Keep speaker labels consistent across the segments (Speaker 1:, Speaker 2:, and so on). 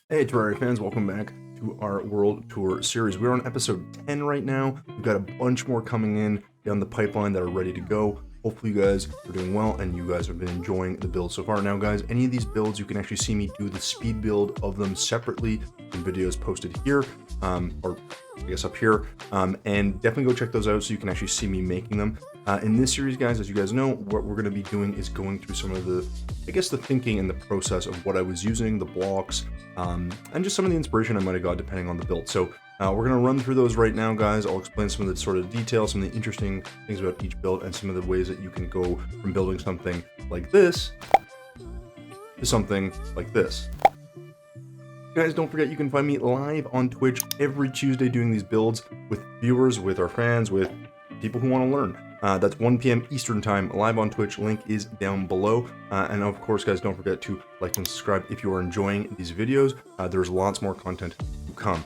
Speaker 1: Hey Terraria fans, welcome back to our World Tour series. We're on episode 10 right now. We've got a bunch more coming in down the pipeline that are ready to go. Hopefully you guys are doing well and you guys have been enjoying the build so far. Now guys, any of these builds, you can actually see me do the speed build of them separately in videos posted here, or I guess up here, and definitely go check those out so you can actually see me making them. In this series, guys, as you guys know, what we're going to be doing is going through some of the, I guess, the thinking and the process of what I was using, the blocks, and just some of the inspiration I might have got depending on the build. So we're going to run through those right now, guys. I'll explain some of the sort of details, some of the interesting things about each build, and some of the ways that you can go from building something like this to something like this. Guys, don't forget you can find me live on Twitch every Tuesday doing these builds with viewers, with our fans, with people who want to learn. That's 1 p.m. Eastern Time, live on Twitch. Link is down below. And of course, guys, don't forget to like and subscribe if you are enjoying these videos. There's lots more content to come.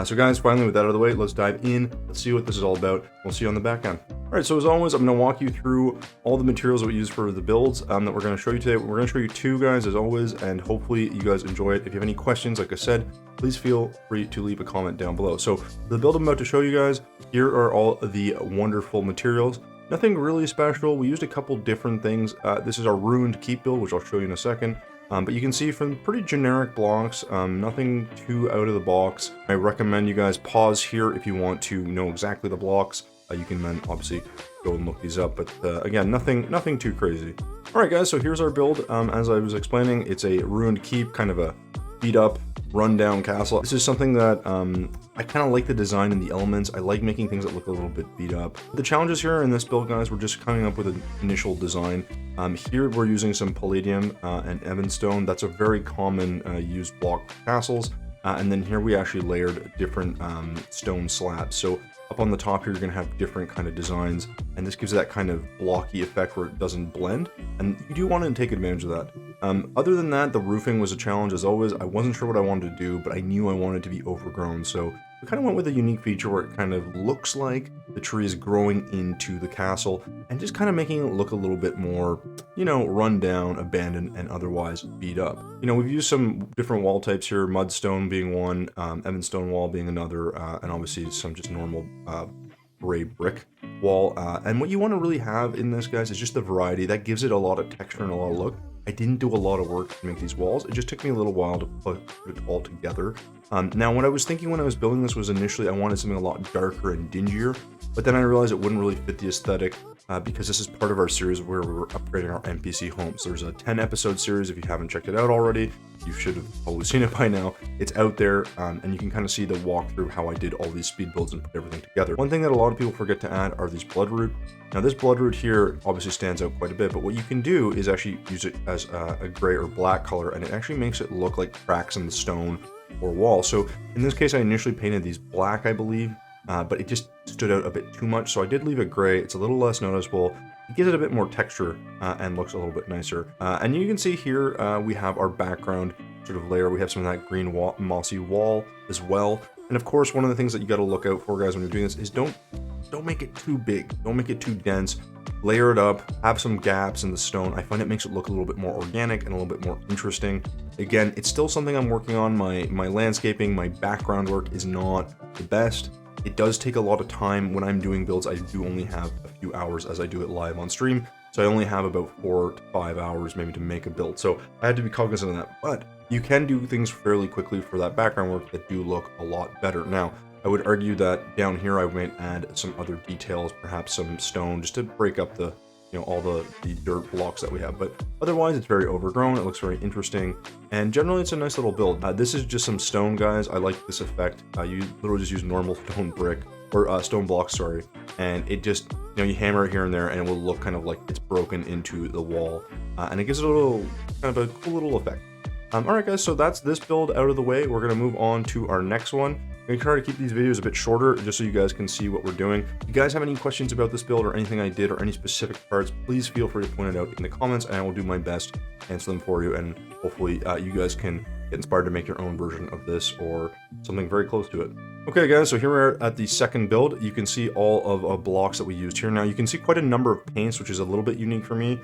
Speaker 1: So guys, finally, with that out of the way, let's dive in. Let's see what this is all about. We'll see you on the back end. All right, so as always, I'm going to walk you through all the materials that we use for the builds that we're going to show you today. We're going to show you two, guys, as always, and hopefully you guys enjoy it. If you have any questions, like I said, please feel free to leave a comment down below. So the build I'm about to show you guys, here are all the wonderful materials. Nothing really special. We used a couple different things. This is our ruined keep build, which I'll show you in a second. But you can see from pretty generic blocks, nothing too out of the box. I recommend you guys pause here if you want to know exactly the blocks. You can then obviously go and look these up, but again, nothing too crazy. All right, guys, so here's our build. As I was explaining, it's a ruined keep, kind of a beat up, rundown castle. This is something that I kind of like the design and the elements. I like making things that look a little bit beat up. The challenges here in this build, guys, we're just coming up with an initial design. Here we're using some palladium and evanstone. That's a very common used block for castles. And then here we actually layered different stone slabs. So up on the top here, you're going to have different kind of designs, and this gives that kind of blocky effect where it doesn't blend, and you do want to take advantage of that. Other than that, the roofing was a challenge as always. I wasn't sure what I wanted to do, but I knew I wanted to be overgrown, so we kind of went with a unique feature where it kind of looks like the tree is growing into the castle, and just kind of making it look a little bit more, you know, run down, abandoned, and otherwise beat up. You know, we've used some different wall types here, mudstone being one, evanstone wall being another, and obviously some just normal gray brick wall. And what you want to really have in this, guys, is just the variety. That gives it a lot of texture and a lot of look. I didn't do a lot of work to make these walls. It just took me a little while to put it all together. Now, what I was thinking when I was building this was initially I wanted something a lot darker and dingier, but then I realized it wouldn't really fit the aesthetic because this is part of our series where we're upgrading our NPC homes. There's a 10-episode series. If you haven't checked it out already, you should have probably seen it by now. It's out there, and you can kind of see the walkthrough how I did all these speed builds and put everything together. One thing that a lot of people forget to add are these bloodroot. Now, this bloodroot here obviously stands out quite a bit, but what you can do is actually use it as a gray or black color, and it actually makes it look like cracks in the stone or wall. So in this case, I initially painted these black, I believe, but it just stood out a bit too much, so I did leave it gray. It's a little less noticeable. It gives it a bit more texture and looks a little bit nicer. And you can see here we have our background sort of layer. We have some of that green mossy wall as well. And of course, one of the things that you got to look out for, guys, when you're doing this is don't make it too big. Don't make it too dense. Layer it up, have some gaps in the stone. I find it makes it look a little bit more organic and a little bit more interesting. Again, it's still something I'm working on. My landscaping, my background work is not the best. It does take a lot of time. When I'm doing builds, I do only have a few hours as I do it live on stream. So I only have about 4 to 5 hours maybe to make a build. So I had to be cognizant of that. But you can do things fairly quickly for that background work that do look a lot better. Now, I would argue that down here I might add some other details, perhaps some stone, just to break up the, you know, all the dirt blocks that we have. But otherwise, it's very overgrown. It looks very interesting, and generally, it's a nice little build. This is just some stone, guys. I like this effect. You literally just use normal stone brick or stone blocks, sorry, and it just, you know, you hammer it here and there, and it will look kind of like it's broken into the wall, and it gives it a little kind of a cool little effect. All right, guys. So that's this build out of the way. We're gonna move on to our next one. I'm gonna try to keep these videos a bit shorter just so you guys can see what we're doing. If you guys have any questions about this build or anything I did or any specific parts, please feel free to point it out in the comments and I will do my best to answer them for you, and hopefully you guys can get inspired to make your own version of this or something very close to it. Okay, guys, so here we are at the second build. You can see all of blocks that we used here. Now you can see quite a number of paints, which is a little bit unique for me.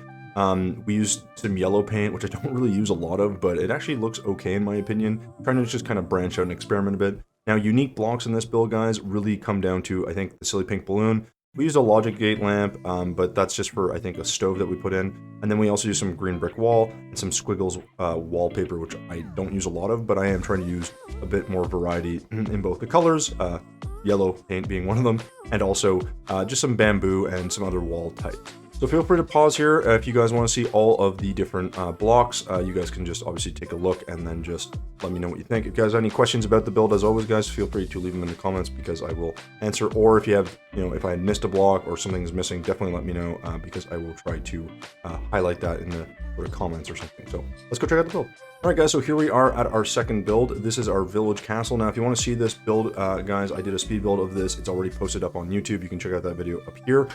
Speaker 1: We used some yellow paint, which I don't really use a lot of, but it actually looks okay in my opinion. Trying to just kind of branch out and experiment a bit. Now, unique blocks in this build, guys, really come down to, I think, the silly pink balloon. We used a logic gate lamp, but that's just for, I think, a stove that we put in. And then we also use some green brick wall and some squiggles wallpaper, which I don't use a lot of, but I am trying to use a bit more variety in both the colors, yellow paint being one of them, and also just some bamboo and some other wall types. So feel free to pause here if you guys want to see all of the different blocks. You guys can just obviously take a look and then just let me know what you think. If you guys have any questions about the build, as always, guys, feel free to leave them in the comments because I will answer. Or if you have, if I missed a block or something is missing, definitely let me know because I will try to highlight that in the sort of comments or something. So let's go check out the build. All right, guys, so here we are at our second build. This is our village castle. Now, if you want to see this build, guys, I did a speed build of this. It's already posted up on YouTube. You can check out that video up here,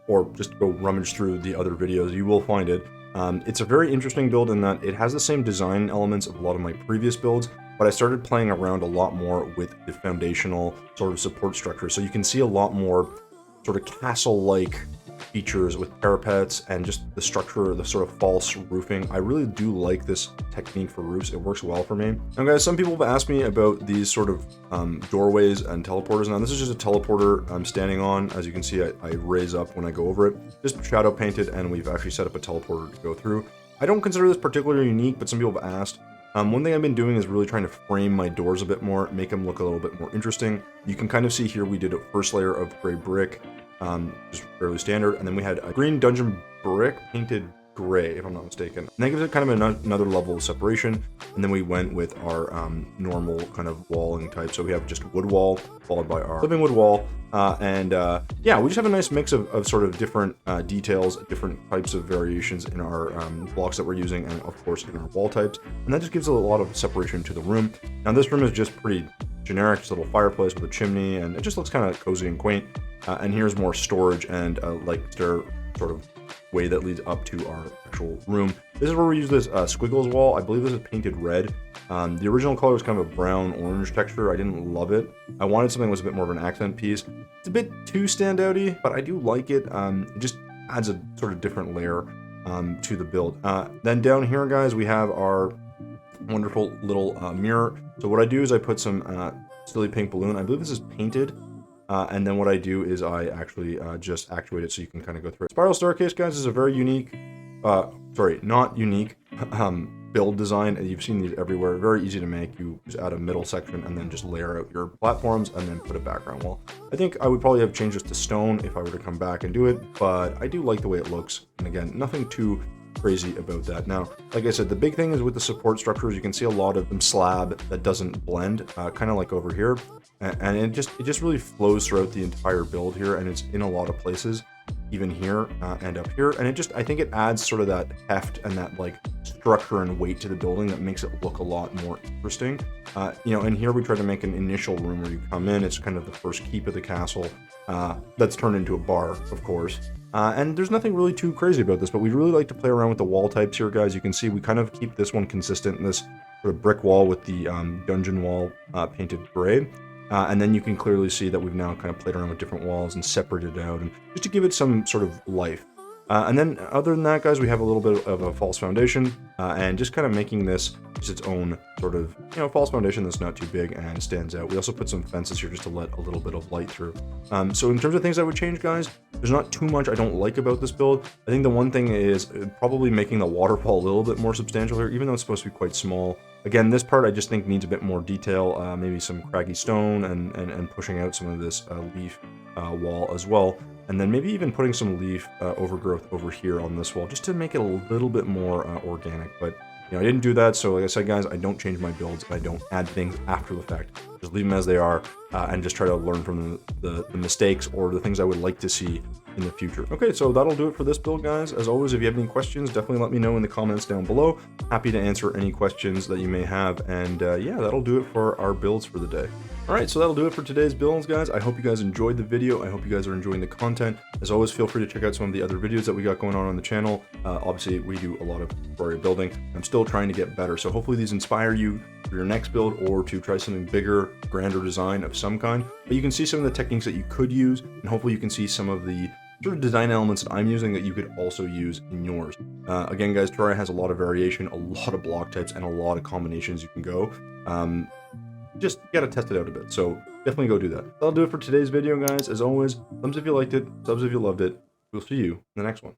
Speaker 1: or just go rummage through the other videos. You will find it. It's a very interesting build in that it has the same design elements of a lot of my previous builds, but I started playing around a lot more with the foundational sort of support structure. So you can see a lot more sort of castle-like features with parapets and just the structure, the sort of false roofing. I really do like this technique for roofs. It works well for me. Now, guys, some people have asked me about these sort of doorways and teleporters. Now, this is just a teleporter I'm standing on. As you can see, I raise up when I go over it. Just shadow painted, and we've actually set up a teleporter to go through. I don't consider this particularly unique, but some people have asked. One thing I've been doing is really trying to frame my doors a bit more, make them look a little bit more interesting. You can kind of see here we did a first layer of gray brick, just fairly standard, and then we had a green dungeon brick painted gray, if I'm not mistaken. And that gives it kind of another level of separation, and then we went with our normal kind of walling type. So we have just wood wall, followed by our living wood wall, yeah, we just have a nice mix of sort of different details, different types of variations in our blocks that we're using, and of course in our wall types, and that just gives a lot of separation to the room. Now this room is just pretty generic, just a little fireplace with a chimney, and it just looks kind of cozy and quaint. And here's more storage and like stair sort of way that leads up to our actual room. This is where we use this squiggles wall. I believe this is painted red. The original color was kind of a brown orange texture. I didn't love it. I wanted something that was a bit more of an accent piece. It's a bit too standouty, but I do like it. It just adds a sort of different layer to the build. Then down here, guys, we have our wonderful little mirror. So what I do is I put some silly pink balloon. I believe this is painted. And then what I do is I actually just actuate it so you can kind of go through it. Spiral staircase, guys, is a very unique, not unique, build design. And you've seen these everywhere. Very easy to make. You just add a middle section and then just layer out your platforms and then put a background wall. I think I would probably have changed this to stone if I were to come back and do it, but I do like the way it looks. And again, nothing too crazy about that. Now, like I said, the big thing is with the support structures, you can see a lot of them slab that doesn't blend, kind of like over here. And it just really flows throughout the entire build here, and it's in a lot of places, even here and up here. And I think it adds sort of that heft and that like structure and weight to the building that makes it look a lot more interesting. And here we try to make an initial room where you come in. It's kind of the first keep of the castle that's turned into a bar, of course. And there's nothing really too crazy about this, but we really like to play around with the wall types here, guys. You can see we kind of keep this one consistent in this sort of brick wall with the dungeon wall painted gray. And then you can clearly see that we've now kind of played around with different walls and separated it out, and just to give it some sort of life. And then other than that, guys, we have a little bit of a false foundation, and just kind of making this just its own sort of, false foundation that's not too big and stands out. We also put some fences here just to let a little bit of light through. So in terms of things I would change, guys, there's not too much I don't like about this build. I think the one thing is probably making the waterfall a little bit more substantial here, even though it's supposed to be quite small. Again, this part I just think needs a bit more detail, maybe some craggy stone and pushing out some of this leaf wall as well. And then maybe even putting some leaf overgrowth over here on this wall, just to make it a little bit more organic. But, I didn't do that, so like I said, guys, I don't change my builds. I don't add things after the fact. Just leave them as they are, and just try to learn from the mistakes or the things I would like to see in the future. Okay, so that'll do it for this build, guys. As always, if you have any questions, definitely let me know in the comments down below. Happy to answer any questions that you may have, and yeah, that'll do it for our builds for the day. Alright, so that'll do it for today's builds, guys. I hope you guys enjoyed the video. I hope you guys are enjoying the content. As always, feel free to check out some of the other videos that we got going on the channel. Obviously, we do a lot of Terraria building. I'm still trying to get better, so hopefully these inspire you for your next build or to try something bigger, grander design of some kind. But you can see some of the techniques that you could use, and hopefully you can see some of the sort of design elements that I'm using that you could also use in yours. Again, guys, Terraria has a lot of variation, a lot of block types, and a lot of combinations you can go. Just gotta test it out a bit, so definitely go do that. That'll do it for today's video, guys. As always, thumbs if you liked it, subs if you loved it. We'll see you in the next one.